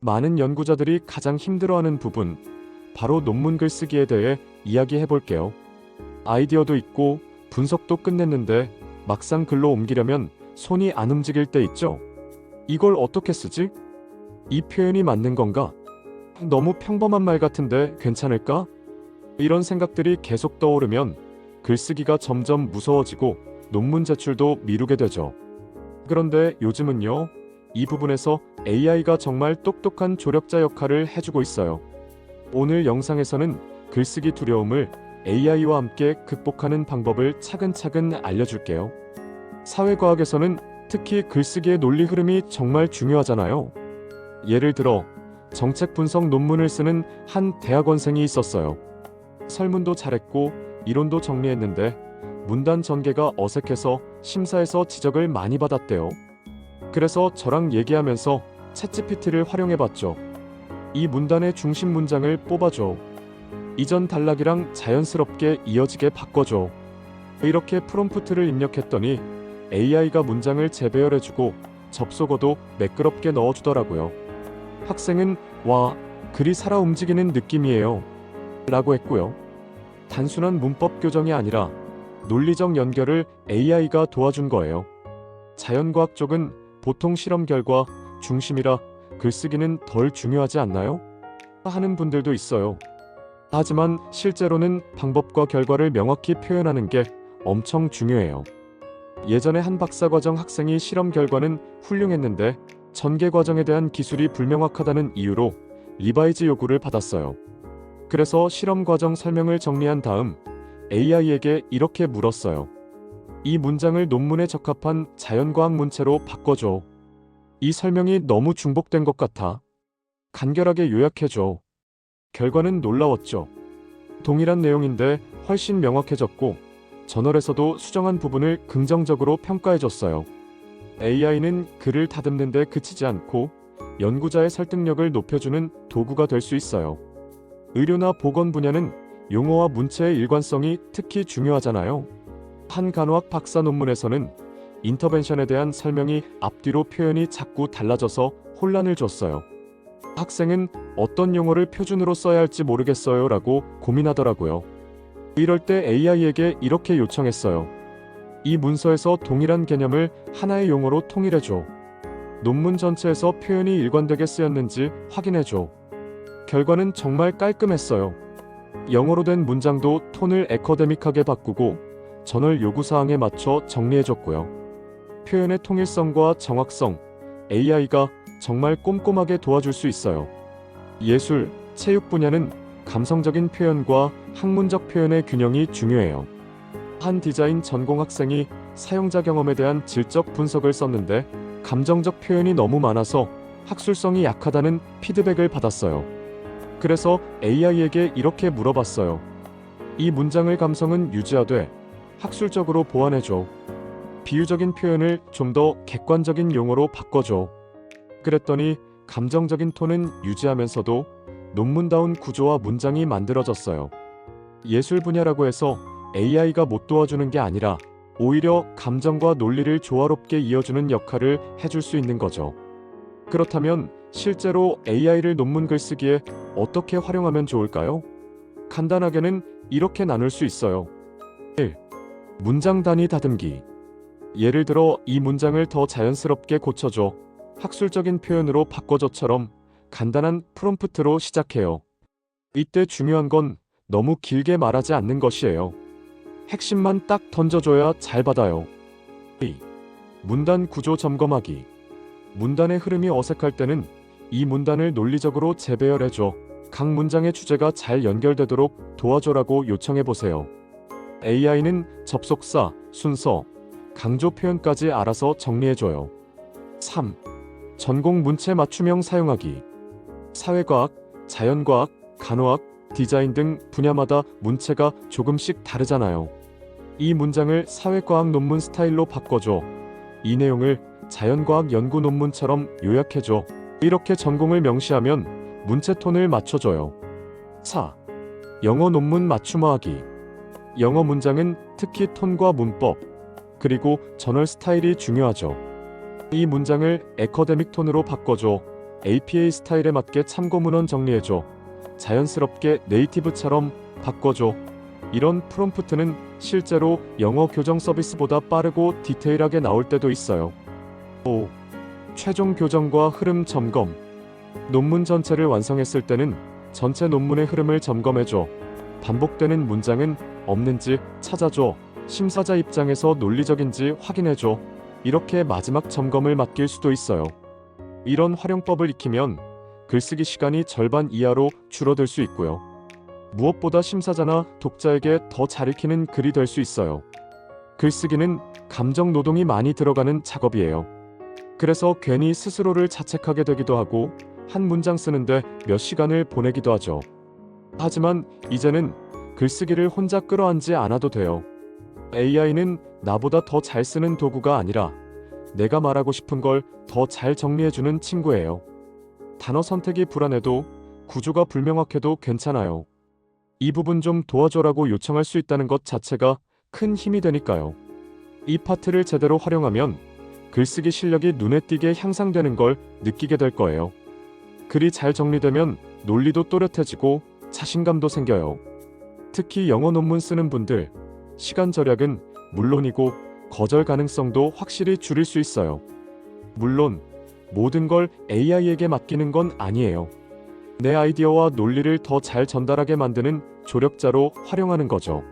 많은 연구자들이 가장 힘들어하는 부분, 바로 논문 글쓰기에 대해 이야기해 볼게요. 아이디어도 있고 분석도 끝냈는데 막상 글로 옮기려면 손이 안 움직일 때 있죠? 이걸 어떻게 쓰지? 이 표현이 맞는 건가? 너무 평범한 말 같은데 괜찮을까? 이런 생각들이 계속 떠오르면 글쓰기가 점점 무서워지고 논문 제출도 미루게 되죠. 그런데 요즘은요, 이 부분에서 AI가 정말 똑똑한 조력자 역할을 해주고 있어요. 오늘 영상에서는 글쓰기 두려움을 AI와 함께 극복하는 방법을 차근차근 알려줄게요. 사회과학에서는 특히 글쓰기의 논리 흐름이 정말 중요하잖아요. 예를 들어 정책 분석 논문을 쓰는 한 대학원생이 있었어요. 설문도 잘했고 이론도 정리했는데 문단 전개가 어색해서 심사에서 지적을 많이 받았대요. 그래서 저랑 얘기하면서 챗GPT를 활용해봤죠. 이 문단의 중심 문장을 뽑아줘. 이전 단락이랑 자연스럽게 이어지게 바꿔줘. 이렇게 프롬프트를 입력했더니 AI가 문장을 재배열해주고 접속어도 매끄럽게 넣어주더라고요. 학생은 와, 글이 살아 움직이는 느낌이에요 라고 했고요. 단순한 문법 교정이 아니라 논리적 연결을 AI가 도와준 거예요. 자연과학 쪽은 보통 실험 결과 중심이라 글쓰기는 덜 중요하지 않나요? 하는 분들도 있어요. 하지만 실제로는 방법과 결과를 명확히 표현하는 게 엄청 중요해요. 예전에 한 박사과정 학생이 실험 결과는 훌륭했는데 전개 과정에 대한 기술이 불명확하다는 이유로 리바이즈 요구를 받았어요. 그래서 실험 과정 설명을 정리한 다음 AI에게 이렇게 물었어요. 이 문장을 논문에 적합한 자연과학 문체로 바꿔줘. 이 설명이 너무 중복된 것 같아. 간결하게 요약해줘. 결과는 놀라웠죠. 동일한 내용인데 훨씬 명확해졌고 저널에서도 수정한 부분을 긍정적으로 평가해줬어요. AI는 글을 다듬는 데 그치지 않고 연구자의 설득력을 높여주는 도구가 될 수 있어요. 의료나 보건 분야는 용어와 문체의 일관성이 특히 중요하잖아요. 한 간호학 박사 논문에서는 인터벤션에 대한 설명이 앞뒤로 표현이 자꾸 달라져서 혼란을 줬어요. 학생은 어떤 용어를 표준으로 써야 할지 모르겠어요 라고 고민하더라고요. 이럴 때 AI에게 이렇게 요청했어요. 이 문서에서 동일한 개념을 하나의 용어로 통일해줘. 논문 전체에서 표현이 일관되게 쓰였는지 확인해줘. 결과는 정말 깔끔했어요. 영어로 된 문장도 톤을 애커데믹하게 바꾸고 저널 요구사항에 맞춰 정리해줬고요. 표현의 통일성과 정확성, AI가 정말 꼼꼼하게 도와줄 수 있어요. 예술, 체육 분야는 감성적인 표현과 학문적 표현의 균형이 중요해요. 한 디자인 전공 학생이 사용자 경험에 대한 질적 분석을 썼는데 감정적 표현이 너무 많아서 학술성이 약하다는 피드백을 받았어요. 그래서 AI에게 이렇게 물어봤어요. 이 문장의 감성은 유지하되 학술적으로 보완해줘. 비유적인 표현을 좀 더 객관적인 용어로 바꿔줘. 그랬더니 감정적인 톤은 유지하면서도 논문다운 구조와 문장이 만들어졌어요. 예술 분야라고 해서 AI가 못 도와주는 게 아니라 오히려 감정과 논리를 조화롭게 이어주는 역할을 해줄 수 있는 거죠. 그렇다면 실제로 AI를 논문 글쓰기에 어떻게 활용하면 좋을까요? 간단하게는 이렇게 나눌 수 있어요. 1. 문장 단위 다듬기. 예를 들어 이 문장을 더 자연스럽게 고쳐줘. 학술적인 표현으로 바꿔줘처럼 간단한 프롬프트로 시작해요. 이때 중요한 건 너무 길게 말하지 않는 것이에요. 핵심만 딱 던져줘야 잘 받아요. 2. 문단 구조 점검하기. 문단의 흐름이 어색할 때는 이 문단을 논리적으로 재배열해줘. 각 문장의 주제가 잘 연결되도록 도와줘라고 요청해보세요. AI는 접속사, 순서, 강조 표현까지 알아서 정리해줘요. 3. 전공 문체 맞춤형 사용하기. 사회과학, 자연과학, 간호학, 디자인 등 분야마다 문체가 조금씩 다르잖아요. 이 문장을 사회과학 논문 스타일로 바꿔줘. 이 내용을 자연과학 연구 논문처럼 요약해줘. 이렇게 전공을 명시하면 문체 톤을 맞춰줘요. 4. 영어 논문 맞춤화하기. 영어 문장은 특히 톤과 문법, 그리고 저널 스타일이 중요하죠. 이 문장을 애커데믹 톤으로 바꿔줘. APA 스타일에 맞게 참고 문헌 정리해줘. 자연스럽게 네이티브처럼 바꿔줘. 이런 프롬프트는 실제로 영어 교정 서비스보다 빠르고 디테일하게 나올 때도 있어요. 5. 최종 교정과 흐름 점검. 논문 전체를 완성했을 때는 전체 논문의 흐름을 점검해줘. 반복되는 문장은 없는지 찾아줘. 심사자 입장에서 논리적인지 확인해줘. 이렇게 마지막 점검을 맡길 수도 있어요. 이런 활용법을 익히면 글쓰기 시간이 절반 이하로 줄어들 수 있고요. 무엇보다 심사자나 독자에게 더 잘 읽히는 글이 될 수 있어요. 글쓰기는 감정 노동이 많이 들어가는 작업이에요. 그래서 괜히 스스로를 자책하게 되기도 하고 한 문장 쓰는데 몇 시간을 보내기도 하죠. 하지만 이제는 글쓰기를 혼자 끌어안지 않아도 돼요. AI는 나보다 더 잘 쓰는 도구가 아니라 내가 말하고 싶은 걸 더 잘 정리해주는 친구예요. 단어 선택이 불안해도 구조가 불명확해도 괜찮아요. 이 부분 좀 도와줘라고 요청할 수 있다는 것 자체가 큰 힘이 되니까요. 이 파트를 제대로 활용하면 글쓰기 실력이 눈에 띄게 향상되는 걸 느끼게 될 거예요. 글이 잘 정리되면 논리도 또렷해지고 자신감도 생겨요. 특히 영어 논문 쓰는 분들, 시간 절약은 물론이고 거절 가능성도 확실히 줄일 수 있어요. 물론 모든 걸 AI에게 맡기는 건 아니에요. 내 아이디어와 논리를 더 잘 전달하게 만드는 조력자로 활용하는 거죠.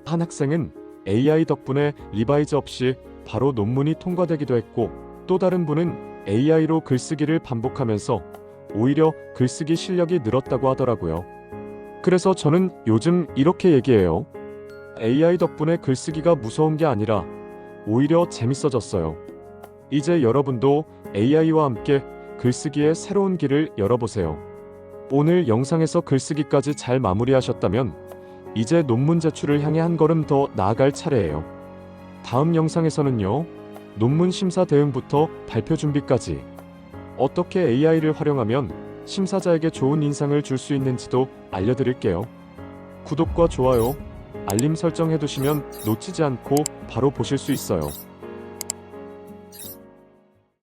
한 학생은 AI 덕분에 리바이즈 없이 바로 논문이 통과되기도 했고, 또 다른 분은 AI로 글쓰기를 반복하면서 오히려 글쓰기 실력이 늘었다고 하더라고요. 그래서 저는 요즘 이렇게 얘기해요. AI 덕분에 글쓰기가 무서운 게 아니라 오히려 재밌어졌어요. 이제 여러분도 AI와 함께 글쓰기의 새로운 길을 열어보세요. 오늘 영상에서 글쓰기까지 잘 마무리하셨다면 이제 논문 제출을 향해 한 걸음 더 나아갈 차례예요. 다음 영상에서는요, 논문 심사 대응부터 발표 준비까지 어떻게 AI를 활용하면 심사자에게 좋은 인상을 줄 수 있는지도 알려드릴게요. 구독과 좋아요, 알림 설정 해두시면 놓치지 않고 바로 보실 수 있어요.